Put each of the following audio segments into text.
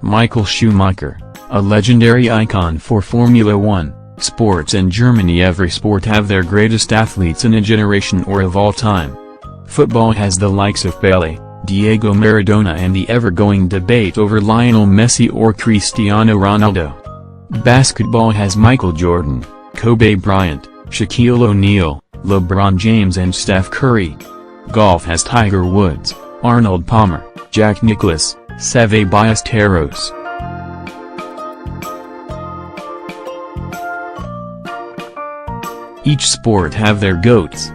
Michael Schumacher, a legendary icon for Formula One. Sports in Germany. Every sport have their greatest athletes in a generation or of all time. Football has the likes of Pele, Diego Maradona, and the ever-going debate over Lionel Messi or Cristiano Ronaldo. Basketball has Michael Jordan, Kobe Bryant, Shaquille O'Neal, LeBron James and Steph Curry. Golf has Tiger Woods, Arnold Palmer, Nicklaus, Seve Ballesteros. Each sport have their GOATs.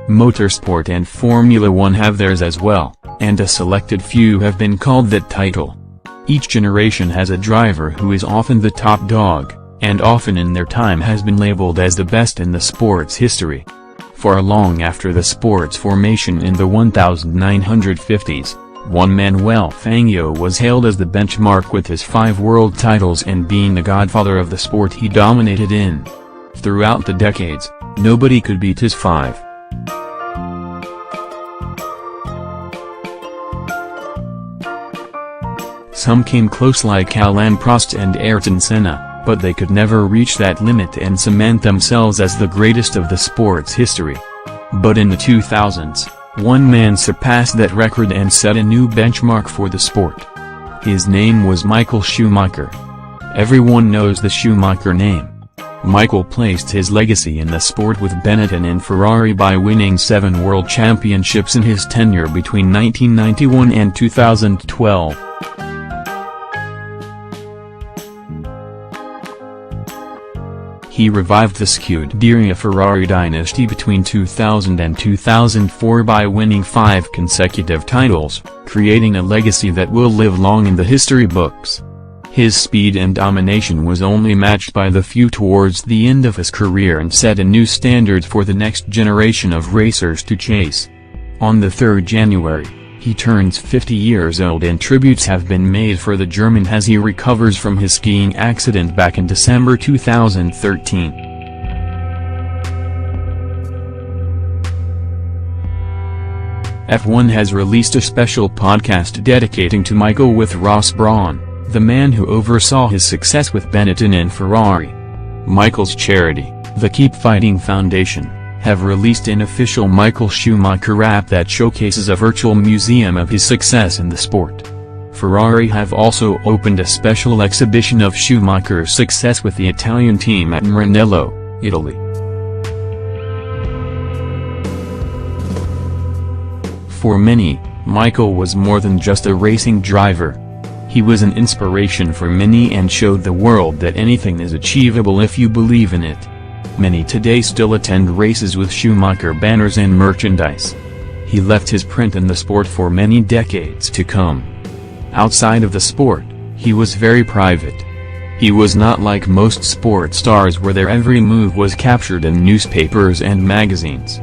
Motorsport and Formula One have theirs as well, and a selected few have been called that title. Each generation has a driver who is often the top dog, and often in their time has been labeled as the best in the sport's history. For long after the sport's formation in the 1950s, one Manuel Fangio was hailed as the benchmark with his 5 world titles and being the godfather of the sport he dominated in. Throughout the decades, nobody could beat his 5. Some came close like Alain Prost and Ayrton Senna, but they could never reach that limit and cement themselves as the greatest of the sport's history. But in the 2000s, one man surpassed that record and set a new benchmark for the sport. His name was Michael Schumacher. Everyone knows the Schumacher name. Michael placed his legacy in the sport with Benetton and Ferrari by winning 7 world championships in his tenure between 1991 and 2012. He revived the Scuderia Ferrari dynasty between 2000 and 2004 by winning 5 consecutive titles, creating a legacy that will live long in the history books. His speed and domination was only matched by the few towards the end of his career and set a new standard for the next generation of racers to chase. On the 3rd January, he turns 50 years old and tributes have been made for the German as he recovers from his skiing accident back in December 2013. F1 has released a special podcast dedicating to Michael with Ross Brawn, the man who oversaw his success with Benetton and Ferrari. Michael's charity, the Keep Fighting Foundation, have released an official Michael Schumacher app that showcases a virtual museum of his success in the sport. Ferrari have also opened a special exhibition of Schumacher's success with the Italian team at Maranello, Italy. For many, Michael was more than just a racing driver. He was an inspiration for many and showed the world that anything is achievable if you believe in it. Many today still attend races with Schumacher banners and merchandise. He left his print in the sport for many decades to come. Outside of the sport, he was very private. He was not like most sport stars where their every move was captured in newspapers and magazines.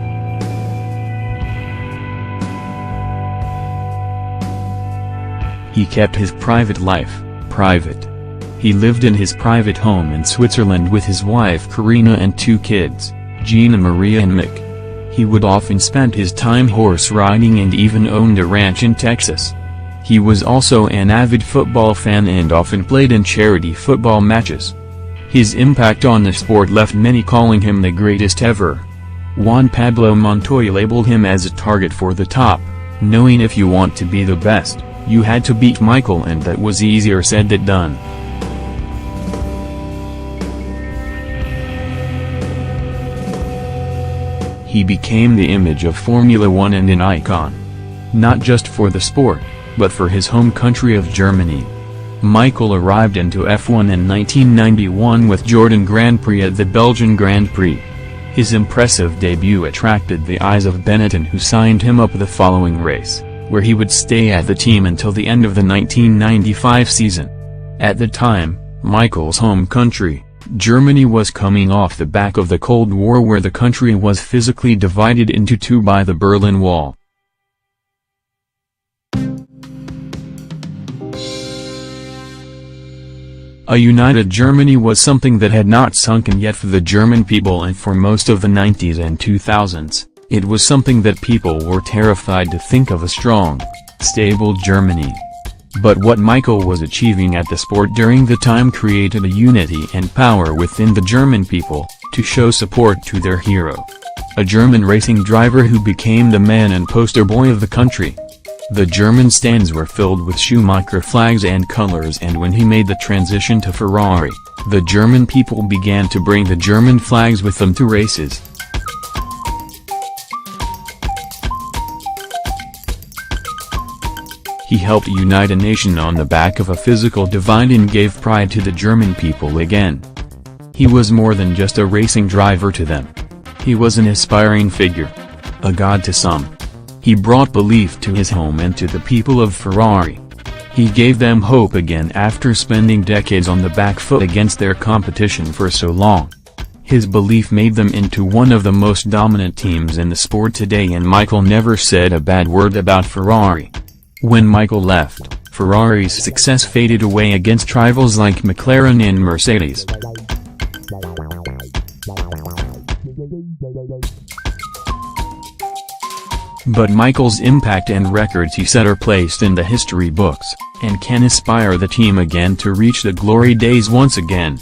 He kept his private life private. He lived in his private home in Switzerland with his wife Karina and 2 kids, Gina Maria and Mick. He would often spend his time horse riding and even owned a ranch in Texas. He was also an avid football fan and often played in charity football matches. His impact on the sport left many calling him the greatest ever. Juan Pablo Montoya labeled him as a target for the top, knowing if you want to be the best, you had to beat Michael, and that was easier said than done. He became the image of Formula One and an icon. Not just for the sport, but for his home country of Germany. Michael arrived into F1 in 1991 with Jordan Grand Prix at the Belgian Grand Prix. His impressive debut attracted the eyes of Benetton, who signed him up the following race, where he would stay at the team until the end of the 1995 season. At the time, Michael's home country, Germany, was coming off the back of the Cold War, where the country was physically divided into 2 by the Berlin Wall. A united Germany was something that had not sunken yet for the German people, and for most of the 90s and 2000s, it was something that people were terrified to think of: a strong, stable Germany. But what Michael was achieving at the sport during the time created a unity and power within the German people, to show support to their hero. A German racing driver who became the man and poster boy of the country. The German stands were filled with Schumacher flags and colors, and when he made the transition to Ferrari, the German people began to bring the German flags with them to races. He helped unite a nation on the back of a physical divide and gave pride to the German people again. He was more than just a racing driver to them. He was an aspiring figure. A god to some. He brought belief to his home and to the people of Ferrari. He gave them hope again after spending decades on the back foot against their competition for so long. His belief made them into one of the most dominant teams in the sport today, and Michael never said a bad word about Ferrari. When Michael left, Ferrari's success faded away against rivals like McLaren and Mercedes. But Michael's impact and records he set are placed in the history books, and can inspire the team again to reach the glory days once again.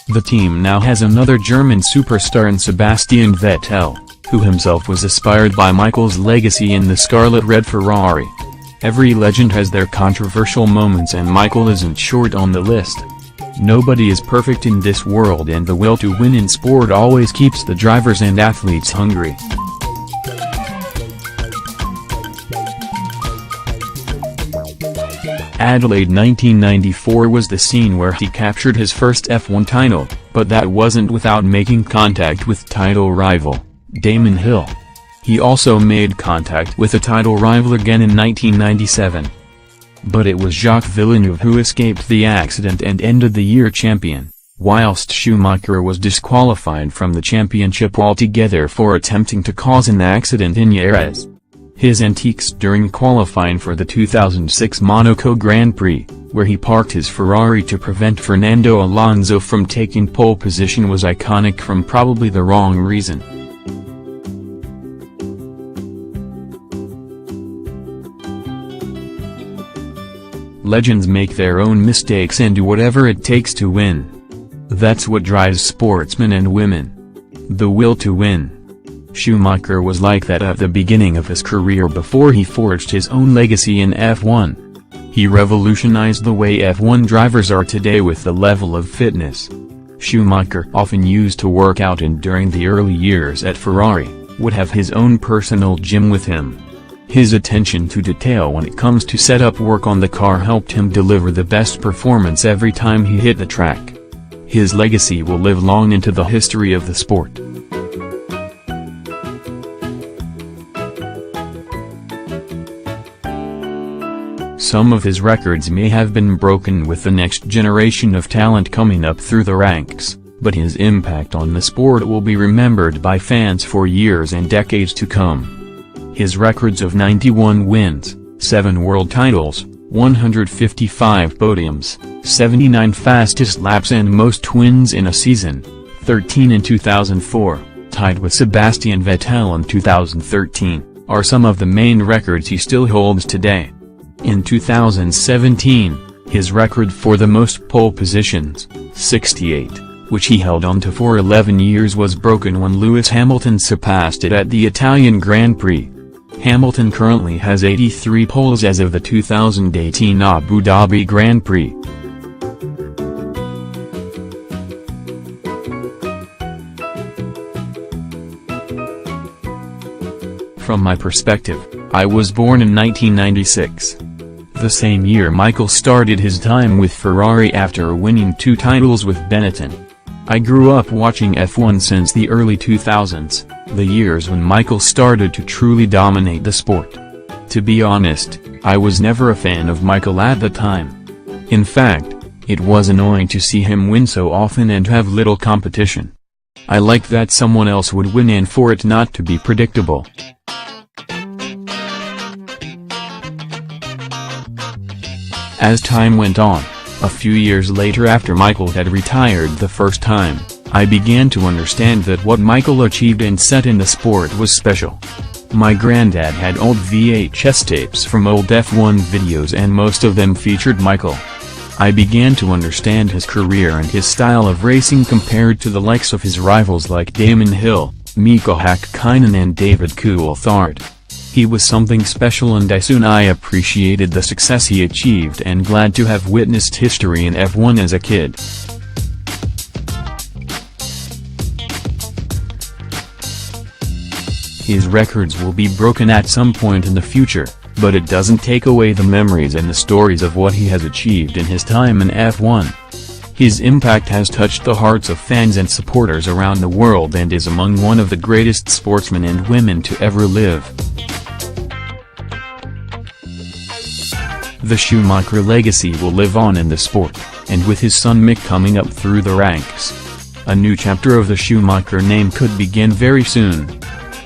The team now has another German superstar in Sebastian Vettel, who himself was inspired by Michael's legacy in the scarlet-red Ferrari. Every legend has their controversial moments, and Michael isn't short on the list. Nobody is perfect in this world, and the will to win in sport always keeps the drivers and athletes hungry. Adelaide 1994 was the scene where he captured his first F1 title, but that wasn't without making contact with title rival, Damon Hill. He also made contact with a title rival again in 1997. But it was Jacques Villeneuve who escaped the accident and ended the year champion, whilst Schumacher was disqualified from the championship altogether for attempting to cause an accident in Jerez. His antics during qualifying for the 2006 Monaco Grand Prix, where he parked his Ferrari to prevent Fernando Alonso from taking pole position, was iconic from probably the wrong reason. Legends make their own mistakes and do whatever it takes to win. That's what drives sportsmen and women. The will to win. Schumacher was like that at the beginning of his career before he forged his own legacy in F1. He revolutionized the way F1 drivers are today with the level of fitness. Schumacher often used to work out, and during the early years at Ferrari, would have his own personal gym with him. His attention to detail when it comes to setup work on the car helped him deliver the best performance every time he hit the track. His legacy will live long into the history of the sport. Some of his records may have been broken with the next generation of talent coming up through the ranks, but his impact on the sport will be remembered by fans for years and decades to come. His records of 91 wins, 7 world titles, 155 podiums, 79 fastest laps and most wins in a season, 13 in 2004, tied with Sebastian Vettel in 2013, are some of the main records he still holds today. In 2017, his record for the most pole positions, 68, which he held on to for 11 years, was broken when Lewis Hamilton surpassed it at the Italian Grand Prix. Hamilton currently has 83 poles as of the 2018 Abu Dhabi Grand Prix. From my perspective, I was born in 1996. The same year Michael started his time with Ferrari after winning 2 titles with Benetton. I grew up watching F1 since the early 2000s, the years when Michael started to truly dominate the sport. To be honest, I was never a fan of Michael at the time. In fact, it was annoying to see him win so often and have little competition. I liked that someone else would win and for it not to be predictable. As time went on, a few years later after Michael had retired the first time, I began to understand that what Michael achieved and set in the sport was special. My granddad had old VHS tapes from old F1 videos and most of them featured Michael. I began to understand his career and his style of racing compared to the likes of his rivals like Damon Hill, Mika Häkkinen and David Coulthard. He was something special and soon I appreciated the success he achieved and glad to have witnessed history in F1 as a kid. His records will be broken at some point in the future, but it doesn't take away the memories and the stories of what he has achieved in his time in F1. His impact has touched the hearts of fans and supporters around the world and is among one of the greatest sportsmen and women to ever live. The Schumacher legacy will live on in the sport, and with his son Mick coming up through the ranks, a new chapter of the Schumacher name could begin very soon.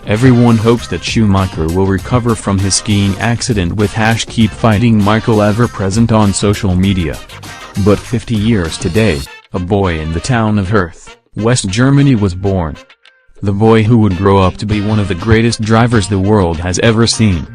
Everyone hopes that Schumacher will recover from his skiing accident with #KeepFightingMichael ever present on social media. But 50 years today, a boy in the town of Herth, West Germany was born. The boy who would grow up to be one of the greatest drivers the world has ever seen.